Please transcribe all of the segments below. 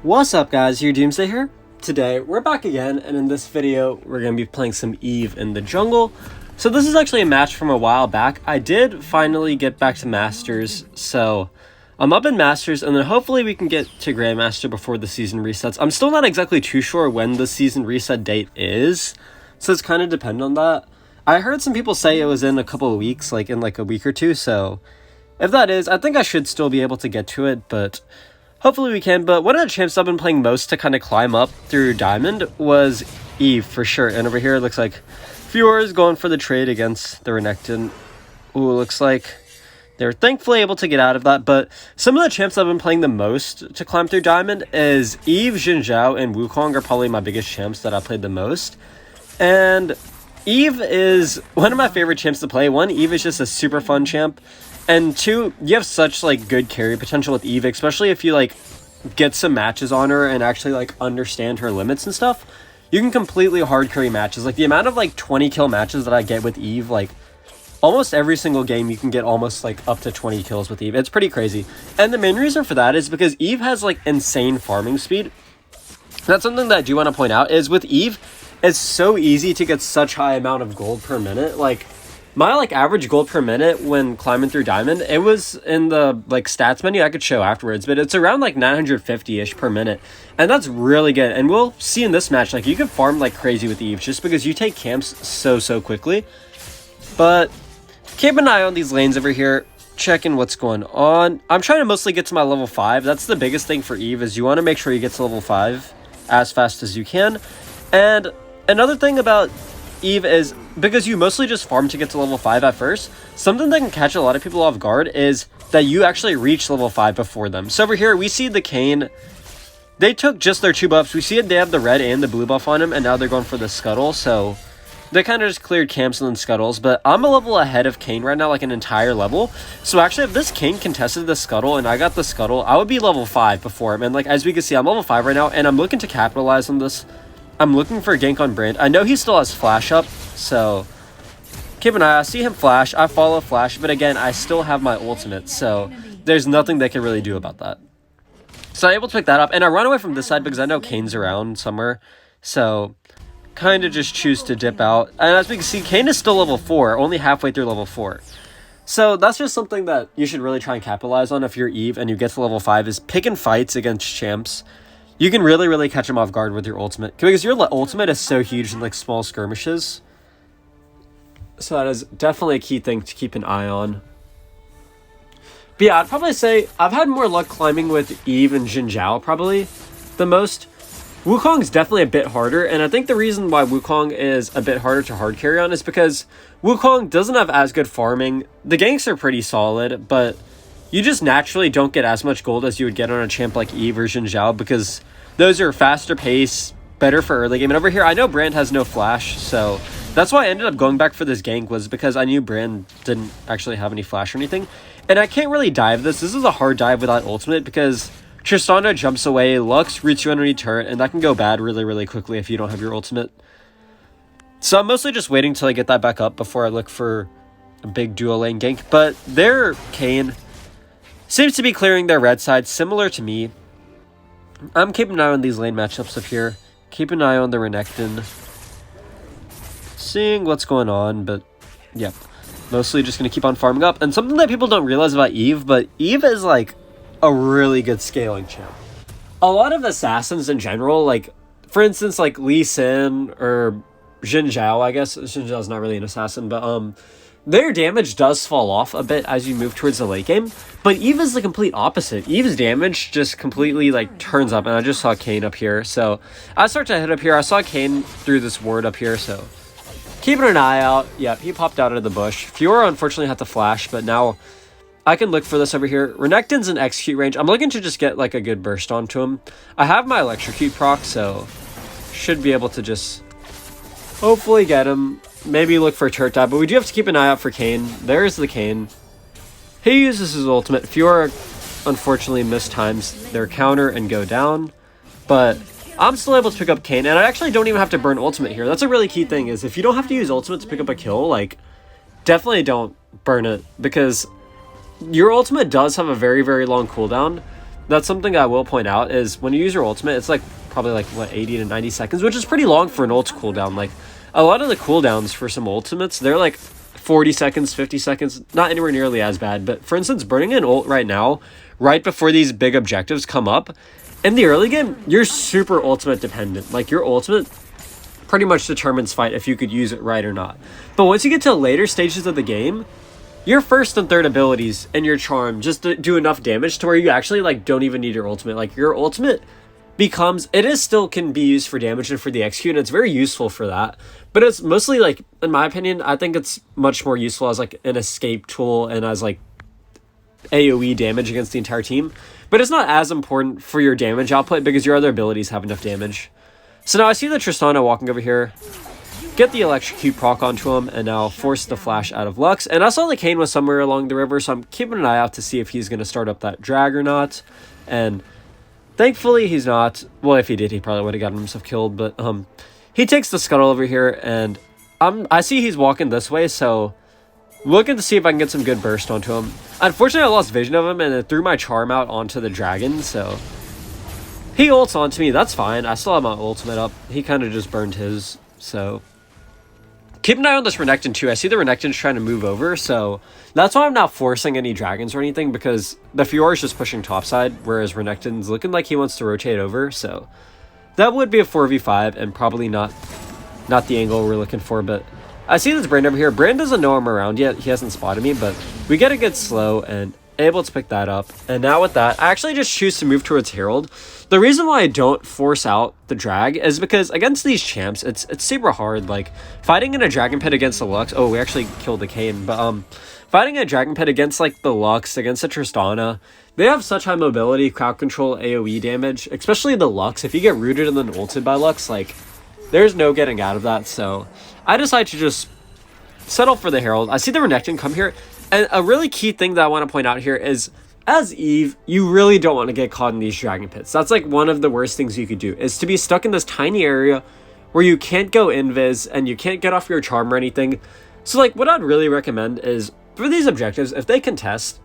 What's up guys, your Doomsday here. Today we're back again, and in this video we're going to be playing some Eve in the jungle. So this is actually a match from a while back. I did finally get back to Masters, so I'm up in Masters, and then hopefully we can get to Grandmaster before the season resets. I'm still not exactly too sure when the season reset date is, so it's kind of dependent on that. I heard some people say it was in a couple of weeks, like in like a week or two, so if that is, I think I should still be able to get to it, but hopefully we can. But one of the champs I've been playing most to kind of climb up through Diamond was Eve, for sure. And over here it looks like Fiora is going for the trade against the Renekton. Ooh, looks like they're thankfully able to get out of that. But some of the champs I've been playing the most to climb through Diamond is Eve, Xin Zhao, and Wukong are probably my biggest champs that I played the most. And Eve is one of my favorite champs to play. One, Eve is just a super fun champ. And two, you have such like good carry potential with Eve, especially if you like get some matches on her and actually like understand her limits and stuff. You can completely hard carry matches. Like the amount of like 20 kill matches that I get with Eve, like almost every single game you can get almost like up to 20 kills with Eve. It's pretty crazy. And the main reason for that is because Eve has like insane farming speed. That's something that I do want to point out, is with Eve, it's so easy to get such high amount of gold per minute. Like my like average gold per minute when climbing through Diamond, it was in the like stats menu I could show afterwards, but it's around like 950-ish per minute, and that's really good. And we'll see in this match, like you can farm like crazy with Eve just because you take camps so quickly. But keep an eye on these lanes over here, checking what's going on. I'm trying to mostly get to my level 5. That's the biggest thing for Eve, is you want to make sure you get to level 5 as fast as you can. And another thing about Eve is, because you mostly just farm to get to level 5 at first, something that can catch a lot of people off guard is that you actually reach level 5 before them. So over here we see the Kayn, they took just their 2 buffs. We see it, they have the red and the blue buff on him, and now they're going for the scuttle, so they kind of just cleared camps and then scuttles. But I'm a level ahead of Kayn right now, like an entire level. So actually if this Kayn contested the scuttle and I got the scuttle, I would be level 5 before him. And like as we can see, I'm level 5 right now, and I'm looking to capitalize on this. I'm looking for a gank on Brand. I know he still has flash up, so keep an eye. I see him flash. I follow flash, but again, I still have my ultimate, so there's nothing they can really do about that. So I'm able to pick that up, and I run away from this side because I know Kayn's around somewhere, so kind of just choose to dip out. And as we can see, Kayn is still level 4, only halfway through level 4. So that's just something that you should really try and capitalize on if you're Eve and you get to level 5, is picking fights against champs. You can really catch them off guard with your ultimate, because your ultimate is so huge in like small skirmishes. So that is definitely a key thing to keep an eye on. But yeah, I'd probably say I've had more luck climbing with Eve and Xin Zhao probably the most. Wukong's definitely a bit harder, and I think the reason why Wukong is a bit harder to hard carry on is because Wukong doesn't have as good farming. The ganks are pretty solid, but you just naturally don't get as much gold as you would get on a champ like Eve or Xin Zhao, because those are faster pace, better for early game. And over here, I know Brand has no flash, so that's why I ended up going back for this gank, was because I knew Brand didn't actually have any flash or anything. And I can't really dive this. This is a hard dive without ultimate, because Tristana jumps away, Lux roots you underneath turret, and that can go bad really quickly if you don't have your ultimate. So I'm mostly just waiting till I get that back up before I look for a big dual lane gank. But their Kayn seems to be clearing their red side, similar to me. I'm keeping an eye on these lane matchups up here. Keep an eye on the Renekton. Seeing what's going on, but yeah. Mostly just going to keep on farming up. And something that people don't realize about Eve, but Eve is like a really good scaling champ. A lot of assassins in general, like for instance like Lee Sin or Xin Zhao, I guess. Xin Zhao's not really an assassin, but their damage does fall off a bit as you move towards the late game, but Eve is the complete opposite. Eve's damage just completely like turns up, and I just saw Kayn up here, so I start to head up here. I saw Kayn through this ward up here, so keeping an eye out. Yep, he popped out of the bush. Fiora unfortunately had to flash, but now I can look for this over here. Renekton's in execute range. I'm looking to just get like a good burst onto him. I have my electrocute proc, so should be able to just hopefully get him. Maybe look for a turret dive, but we do have to keep an eye out for Kayn. There's the Kayn. He uses his ultimate. Fiora unfortunately mistimes their counter and go down, but I'm still able to pick up Kayn, and I actually don't even have to burn ultimate here. That's a really key thing, is if you don't have to use ultimate to pick up a kill, like definitely don't burn it, because your ultimate does have a very long cooldown, that's something I will point out, is when you use your ultimate, it's like probably like what, 80 to 90 seconds, which is pretty long for an ult cooldown. Like a lot of the cooldowns for some ultimates, they're like 40 seconds, 50 seconds, not anywhere nearly as bad. But for instance, burning an ult right now, right before these big objectives come up, in the early game, you're super ultimate dependent. Like your ultimate pretty much determines fight if you could use it right or not. But once you get to later stages of the game, your first and third abilities and your charm just do enough damage to where you actually like don't even need your ultimate. Like your ultimate becomes, it is still can be used for damage and for the execute, and it's very useful for that, but it's mostly like, in my opinion, I think it's much more useful as like an escape tool and as like AoE damage against the entire team, but it's not as important for your damage output because your other abilities have enough damage. So now I see the Tristana walking over here, get the electrocute proc onto him, and now force the flash out of Lux. And I saw the Kayn was somewhere along the river, so I'm keeping an eye out to see if he's going to start up that drag or not. And thankfully he's not. Well, if he did, he probably would have gotten himself killed. But he takes the scuttle over here, and I see he's walking this way, so looking to see if I can get some good burst onto him. Unfortunately, I lost vision of him, and it threw my charm out onto the dragon, so he ults onto me. That's fine. I still have my ultimate up. He kind of just burned his, so keep an eye on this Renekton too. I see the Renekton's trying to move over, so that's why I'm not forcing any dragons or anything, because the Fiora is just pushing topside, whereas Renekton's looking like he wants to rotate over, so that would be a 4v5 and probably not the angle we're looking for. But I see this Brand over here. Brand doesn't know I'm around yet. He hasn't spotted me, but we get a good slow and able to pick that up. And now with that, I actually just choose to move towards Herald. The reason why I don't force out the drag is because against these champs, it's super hard. Like fighting in a Dragon Pit against the Lux. Oh, we actually killed the Kayn, but fighting a Dragon Pit against like the Lux, against the Tristana, they have such high mobility, crowd control, AoE damage, especially the Lux. If you get rooted and then ulted by Lux, like there's no getting out of that. So I decided to just settle for the Herald. I see the Renekton come here, and a really key thing that I want to point out here is, as Eve, you really don't want to get caught in these dragon pits. That's like one of the worst things you could do, is to be stuck in this tiny area where you can't go invis and you can't get off your charm or anything. So like what I'd really recommend is, for these objectives, if they contest,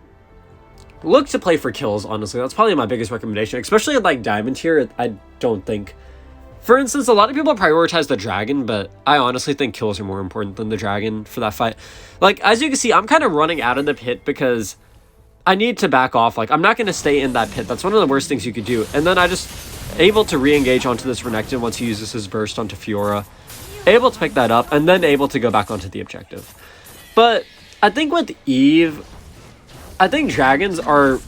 look to play for kills. Honestly, that's probably my biggest recommendation, especially at like diamond tier. I don't think, for instance, a lot of people prioritize the dragon, but I honestly think kills are more important than the dragon for that fight. Like, as you can see, I'm kind of running out of the pit because I need to back off. Like, I'm not going to stay in that pit. That's one of the worst things you could do. And then I just able to re-engage onto this Renekton once he uses his burst onto Fiora. Able to pick that up, and then able to go back onto the objective. But I think with Eve, I think dragons are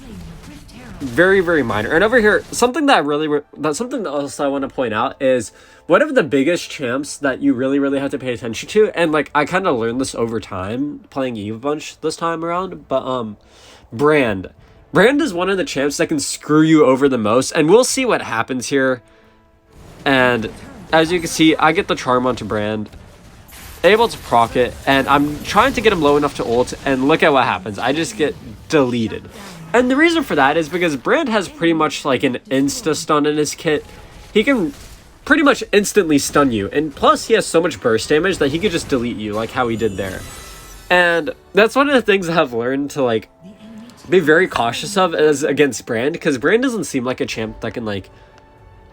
very, very minor. And over here, something that something else I want to point out is one of the biggest champs that you really, really have to pay attention to. And like, I kind of learned this over time playing Eve a bunch this time around, but Brand is one of the champs that can screw you over the most, and we'll see what happens here. And as you can see, I get the charm onto Brand, able to proc it, and I'm trying to get him low enough to ult, and look at what happens. I just get deleted. And the reason for that is because Brand has pretty much like an insta-stun in his kit. He can pretty much instantly stun you, and plus he has so much burst damage that he could just delete you, like how he did there. And that's one of the things I've learned to like be very cautious of as against Brand, because Brand doesn't seem like a champ that can like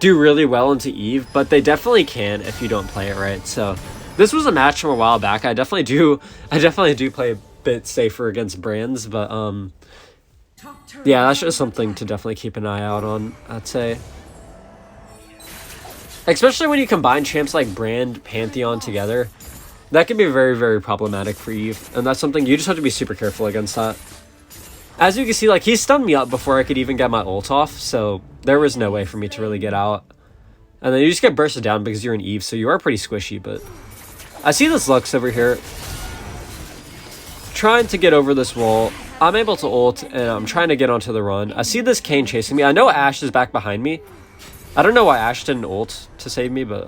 do really well into Eve, but they definitely can if you don't play it right. So this was a match from a while back. I definitely do play a bit safer against Brands, but yeah, that's just something to definitely keep an eye out on, I'd say. Especially when you combine champs like Brand, Pantheon together, that can be very, very problematic for Eve, and that's something you just have to be super careful against that. As you can see, like, he stunned me up before I could even get my ult off, so there was no way for me to really get out. And then you just get bursted down because you're an Eve, so you are pretty squishy. But I see this Lux over here trying to get over this wall. I'm able to ult, and I'm trying to get onto the run. I see this Kayn chasing me. I know Ashe is back behind me. I don't know why Ashe didn't ult to save me, but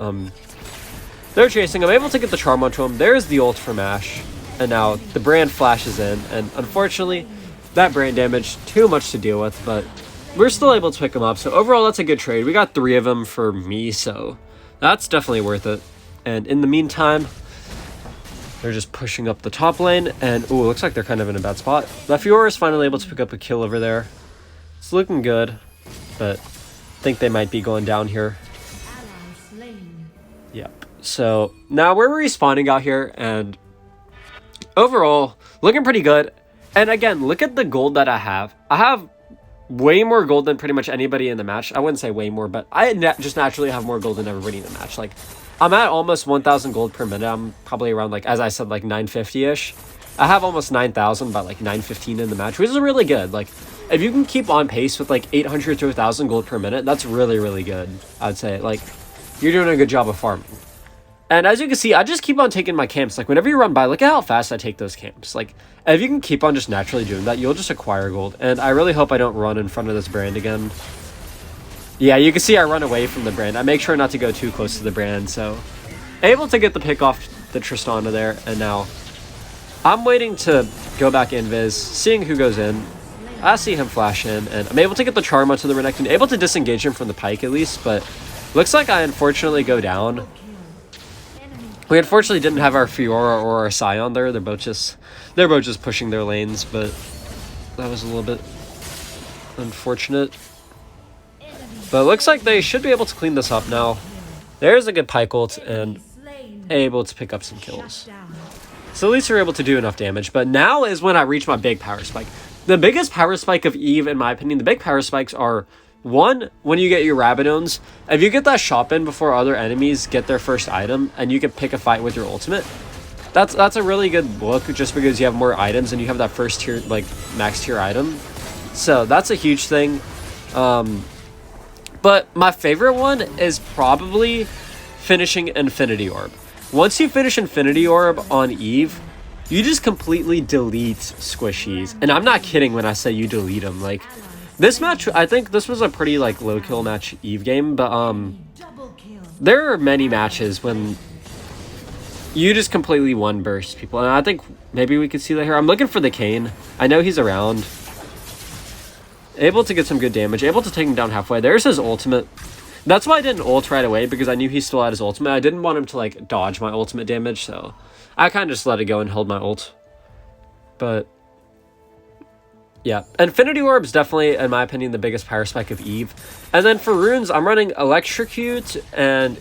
they're chasing. I'm able to get the charm onto him. There's the ult from Ashe. And now the Brand flashes in, and unfortunately, that Brand damage, too much to deal with, but we're still able to pick him up. So overall, that's a good trade. We got 3 of them for me, so that's definitely worth it. And in the meantime, they're just pushing up the top lane, and ooh, looks like they're kind of in a bad spot. The Fiora is finally able to pick up a kill over there. It's looking good. but I think they might be going down here. Yep. So now we're respawning out here, and overall looking pretty good. And again, look at the gold that I have. I have way more gold than pretty much anybody in the match. I wouldn't say way more, but I just naturally have more gold than everybody in the match. Like, I'm at almost 1,000 gold per minute. I'm probably around, like, as I said, like 950-ish. I have almost 9,000 by like 915 in the match, which is really good. Like, if you can keep on pace with like 800 to 1,000 gold per minute, that's really, really good. I'd say, like, you're doing a good job of farming. And as you can see, I just keep on taking my camps. Like, whenever you run by, look at how fast I take those camps. Like, if you can keep on just naturally doing that, you'll just acquire gold. And I really hope I don't run in front of this brand again. Yeah, you can see I run away from the brand. I make sure not to go too close to the brand. So, able to get the pick off the Tristana there. And now, I'm waiting to go back invis, seeing who goes in. I see him flash in, and I'm able to get the charm onto the Renekton. Able to disengage him from the pike at least, but looks like I unfortunately go down. We unfortunately didn't have our Fiora or our Scion there. They're both just pushing their lanes, but that was a little bit unfortunate. But it looks like they should be able to clean this up now. There's a good pike ult and able to pick up some kills. So at least we're able to do enough damage. But now is when I reach my big power spike. The biggest power spike of Eve, in my opinion, the big power spikes are: one, when you get your Rabadons, if you get that shop in before other enemies get their first item, and you can pick a fight with your ultimate, that's a really good look, just because you have more items and you have that first tier, like, max tier item. So that's a huge thing. But my favorite one is probably finishing Infinity Orb. Once you finish Infinity Orb on Eve, you just completely delete squishies. And I'm not kidding when I say you delete them. Like, this match, I think this was a pretty, like, low kill match Eve game, but there are many matches when you just completely one burst people, and I think maybe we could see that here. I'm looking for the Kane. I know he's around. Able to get some good damage, able to take him down halfway. There's his ultimate. That's why I didn't ult right away, because I knew he still had his ultimate. I didn't want him to, like, dodge my ultimate damage, so I kind of just let it go and held my ult. But yeah, Infinity Orb is definitely, in my opinion, the biggest power spike of Eve. And then for runes, I'm running Electrocute and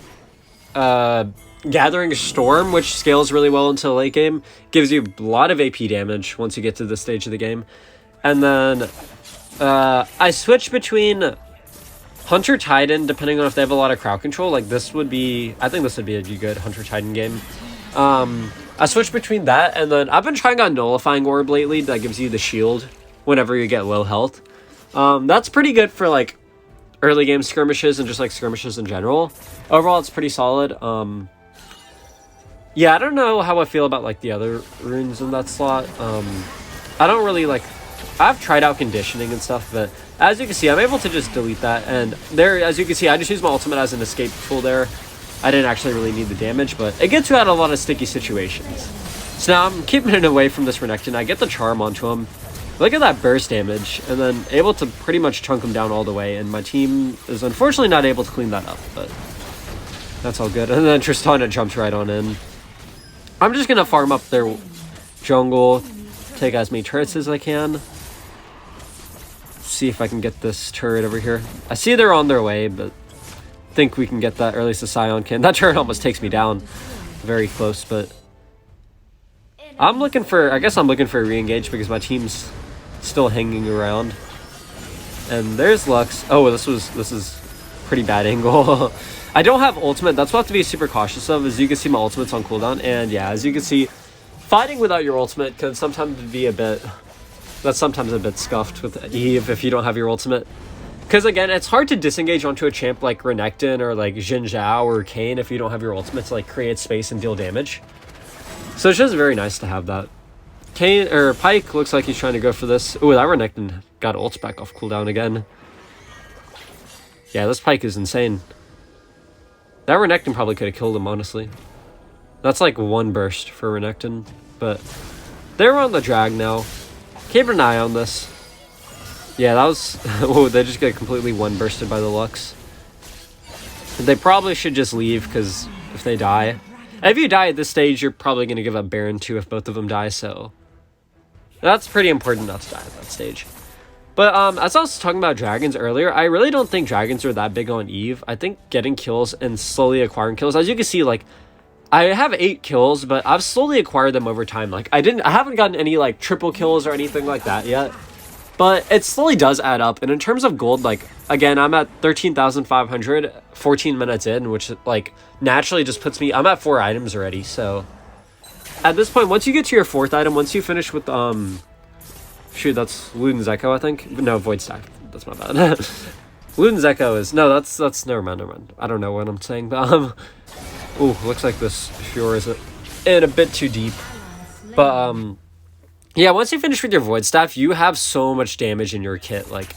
Gathering Storm, which scales really well into the late game. Gives you a lot of AP damage once you get to this stage of the game. And then I switch between Hunter Titan, depending on if they have a lot of crowd control. Like, this would be, I think this would be a good Hunter Titan game. I switch between that, and then I've been trying out Nullifying Orb lately. That gives you the shield whenever you get low health. That's pretty good for, like, early game skirmishes and just, like, skirmishes in general. Overall, it's pretty solid. Yeah, I don't know how I feel about, like, the other runes in that slot. I don't really, like, I've tried out conditioning and stuff, but as you can see, I'm able to just delete that. And there, as you can see, I just used my ultimate as an escape tool there. I didn't actually really need the damage, but it gets you out of a lot of sticky situations. So now I'm keeping it away from this Renekton. I get the charm onto him. Look at that burst damage, and then able to pretty much chunk him down all the way. And my team is unfortunately not able to clean that up, but that's all good. And then Tristana jumps right on in. I'm just going to farm up their jungle, take as many turrets as I can. See if I can get this turret over here. I see they're on their way, but I think we can get that, or at least the Scion can. That turret almost takes me down very close, but I'm looking for, I guess I'm looking for a re-engage because my team's still hanging around. And there's Lux. Oh, this is pretty bad angle. I don't have ultimate. That's what I have to be super cautious of. As you can see, my ultimate's on cooldown. And yeah, as you can see, fighting without your ultimate can sometimes be a bit, that's sometimes a bit scuffed with Eve if you don't have your ultimate. Because again, it's hard to disengage onto a champ like Renekton or like Xin Zhao or Kayn if you don't have your ultimate to like create space and deal damage. So it's just very nice to have that. Kayn, or Pyke looks like he's trying to go for this. Ooh, that Renekton got ult back off cooldown again. Yeah, this Pyke is insane. That Renekton probably could have killed him, honestly. That's like one burst for Renekton. But they're on the drag now. Keep an eye on this. Yeah, that was... oh, they just get completely one bursted by the Lux. They probably should just leave, because if they die... If you die at this stage, you're probably going to give up Baron too if both of them die, so... That's pretty important not to die at that stage. But as I was talking about dragons earlier, I really don't think dragons are that big on Eve. I think getting kills and slowly acquiring kills, as you can see, like, I have 8 kills, but I've slowly acquired them over time. Like, I haven't gotten any, like, triple kills or anything like that yet. But it slowly does add up. And in terms of gold, like, again, I'm at 13,500, 14 minutes in, which, like, naturally just puts me... I'm at 4 items already, so... At this point, once you get to your 4th item, once you finish with, shoot, that's Luden's Echo, I think? No, Void Staff. That's my bad. Luden's Echo is... No, that's... Never mind. I don't know what I'm saying, but, ooh, looks like this Fiora is in a bit too deep. But, yeah, once you finish with your Void Staff, you have so much damage in your kit. Like,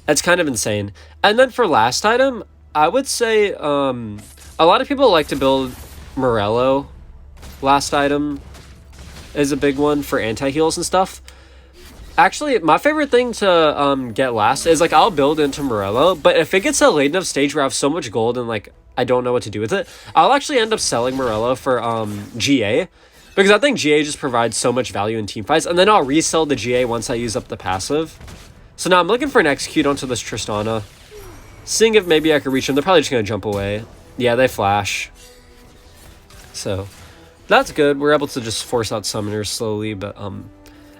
that's kind of insane. And then for last item, I would say, a lot of people like to build Morello. Last item is a big one for anti-heals and stuff. Actually, my favorite thing to get last is, like, I'll build into Morello, but if it gets to a late enough stage where I have so much gold and, like, I don't know what to do with it, I'll actually end up selling Morello for GA, because I think GA just provides so much value in teamfights, and then I'll resell the GA once I use up the passive. So now I'm looking for an execute onto this Tristana, seeing if maybe I could reach them. They're probably just going to jump away. Yeah, they flash. So that's good. We're able to just force out summoners slowly, but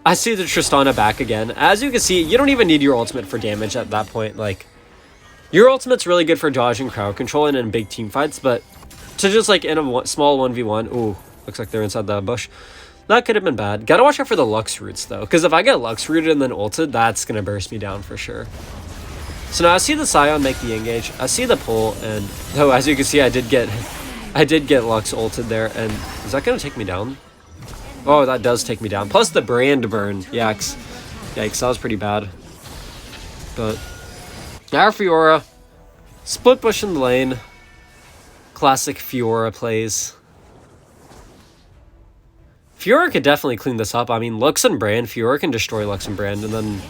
I see the Tristana back again. As you can see, you don't even need your ultimate for damage at that point. Like, your ultimate's really good for dodging crowd control and in big team fights, but to just, like, in a small 1v1, ooh, looks like they're inside the bush. That could have been bad. Gotta watch out for the Lux roots, though, because if I get Lux rooted and then ulted, that's gonna burst me down for sure. So now I see the Scion make the engage. I see the pull, and oh, as you can see, I did get Lux ulted there, and is that gonna take me down? Oh, that does take me down. Plus the brand burn. Yikes. Yikes, that was pretty bad. But our Fiora. Split bush in the lane. Classic Fiora plays. Fiora could definitely clean this up. I mean, Lux and Brand. Fiora can destroy Lux and Brand, and then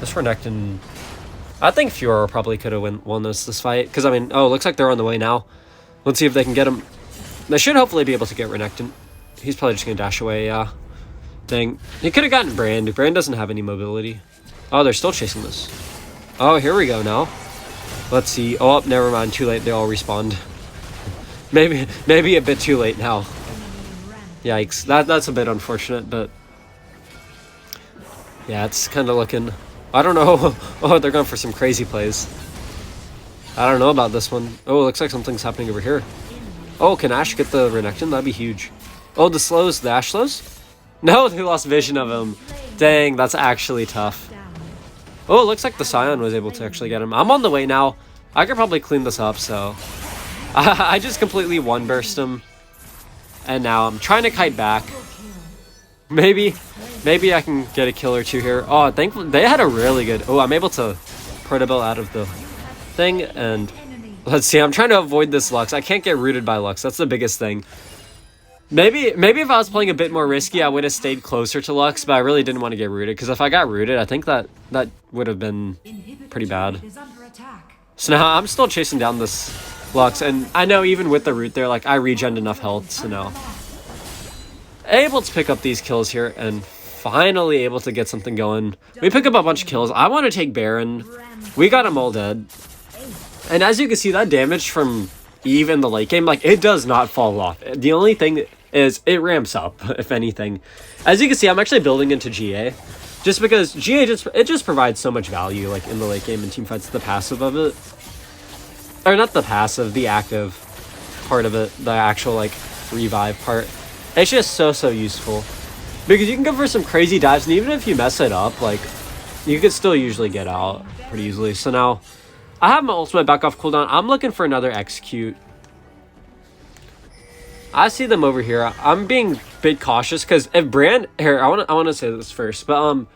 this Renekton... I think Fiora probably could have won this fight. Because, I mean, oh, looks like they're on the way now. Let's see if they can get him. They should hopefully be able to get Renekton. He's probably just going to dash away, yeah. Dang. He could have gotten Brand. Brand doesn't have any mobility. Oh, they're still chasing this. Oh, here we go now. Let's see. Oh, never mind. Too late. They all respawned. Maybe a bit too late now. Yikes. That's a bit unfortunate, but... yeah, it's kind of looking... I don't know. Oh, they're going for some crazy plays. I don't know about this one. Oh, it looks like something's happening over here. Oh, can Ashe get the Renekton? That'd be huge. Oh, the slows, the Ashe slows? No, they lost vision of him. Dang, that's actually tough. Oh, it looks like the Scion was able to actually get him. I'm on the way now. I could probably clean this up, so... I just completely one-burst him. And now I'm trying to kite back. Maybe I can get a kill or two here. Oh, thankfully, they had a really good... Oh, I'm able to Protobell out of the thing, and... let's see, I'm trying to avoid this Lux. I can't get rooted by Lux. That's the biggest thing. Maybe if I was playing a bit more risky, I would have stayed closer to Lux, but I really didn't want to get rooted, because if I got rooted, I think that would have been pretty bad. So now I'm still chasing down this Lux, and I know even with the root there, like, I regened enough health, so now able to pick up these kills here, and finally able to get something going. We pick up a bunch of kills. I want to take Baron. We got them all dead. And as you can see, that damage from Eve in the late game, like, it does not fall off. The only thing is it ramps up, if anything. As you can see, I'm actually building into GA. Just because GA just provides so much value, like, in the late game and teamfights, the passive of it. Or not the passive, the active part of it, the actual, like, revive part. It's just so useful. Because you can go for some crazy dives, and even if you mess it up, like, you could still usually get out pretty easily. So now, I have my ultimate back off cooldown. I'm looking for another execute. I see them over here. I'm being a bit cautious, because if Brand... Here, I want to say this first, but,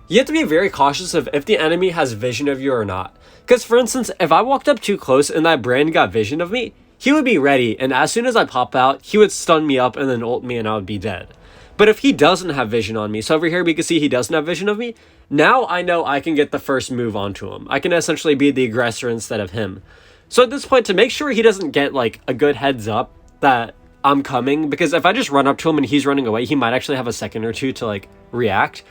you have to be very cautious of if the enemy has vision of you or not. Because, for instance, if I walked up too close and that Brand got vision of me, he would be ready, and as soon as I pop out, he would stun me up and then ult me and I would be dead. But if he doesn't have vision on me, so over here we can see he doesn't have vision of me, now I know I can get the first move onto him. I can essentially be the aggressor instead of him. So at this point, to make sure he doesn't get, like, a good heads up that I'm coming, because if I just run up to him and he's running away, he might actually have a second or two to, like, react.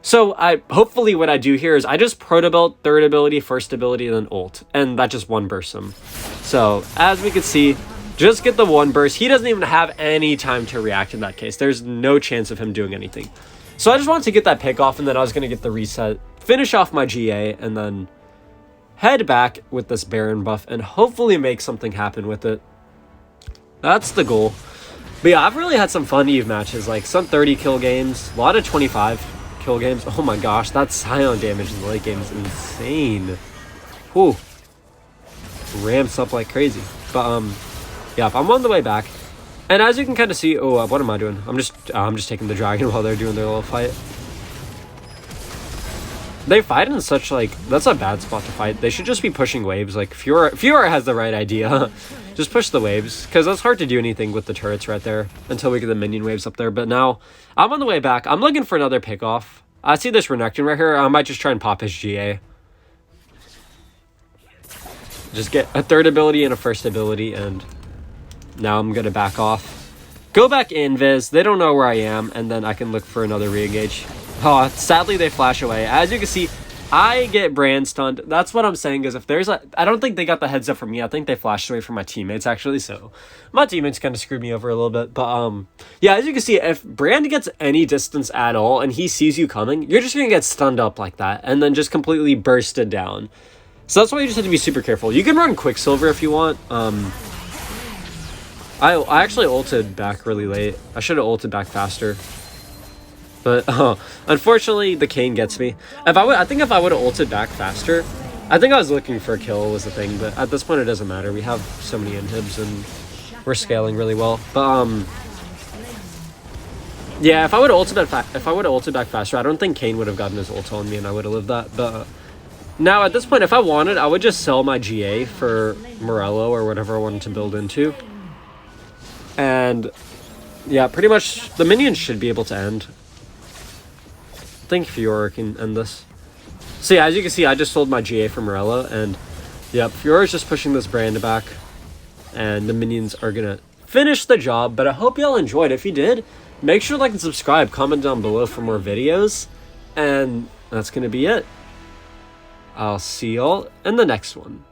So hopefully what I do here is I just proto build, third ability, first ability, and then ult, and that just one bursts him. So as we can see, just get the one burst. He doesn't even have any time to react in that case. There's no chance of him doing anything. So I just wanted to get that pick off, and then I was going to get the reset, finish off my GA, and then head back with this Baron buff and hopefully make something happen with it. That's the goal. But yeah, I've really had some fun Eve matches, like some 30 kill games, a lot of 25 kill games. Oh my gosh, that Scion damage in the late game is insane. Whew. Ramps up like crazy. But yeah, I'm on the way back. And as you can kind of see, oh, what am I doing? I'm just taking the dragon while they're doing their little fight. They fight in such, like, that's a bad spot to fight. They should just be pushing waves. Like, Fiora has the right idea. Just push the waves, because it's hard to do anything with the turrets right there until we get the minion waves up there. But now, I'm on the way back. I'm looking for another pick-off. I see this Renekton right here. I might just try and pop his GA. Just get a third ability and a first ability, and now I'm going to back off. Go back in, Viz. They don't know where I am, and then I can look for another re-engage. Oh, sadly, they flash away. As you can see, I get brand stunned. That's what I'm saying, is if there's a... I don't think they got the heads up from me. I think they flashed away from my teammates, actually. So my teammates kind of screwed me over a little bit. But, yeah, as you can see, if Brand gets any distance at all and he sees you coming, you're just going to get stunned up like that and then just completely bursted down. So that's why you just have to be super careful. You can run Quicksilver if you want. I actually ulted back really late. I should have ulted back faster. But unfortunately, the Kayn gets me. I think if I would have ulted back faster, I think I was looking for a kill was the thing. But at this point, it doesn't matter. We have so many inhibs and we're scaling really well. But yeah, if I would have ulted back faster, I don't think Kayn would have gotten his ult on me, and I would have lived that. But now at this point, if I wanted, I would just sell my GA for Morello or whatever I wanted to build into. And yeah, pretty much the minions should be able to end. I think Fiora can end this. So yeah, as you can see, I just sold my GA for Morello, and yep, Fiora's just pushing this brand back, and the minions are gonna finish the job. But I hope y'all enjoyed. If you did, make sure to like and subscribe, comment down below for more videos, and that's gonna be it. I'll see y'all in the next one.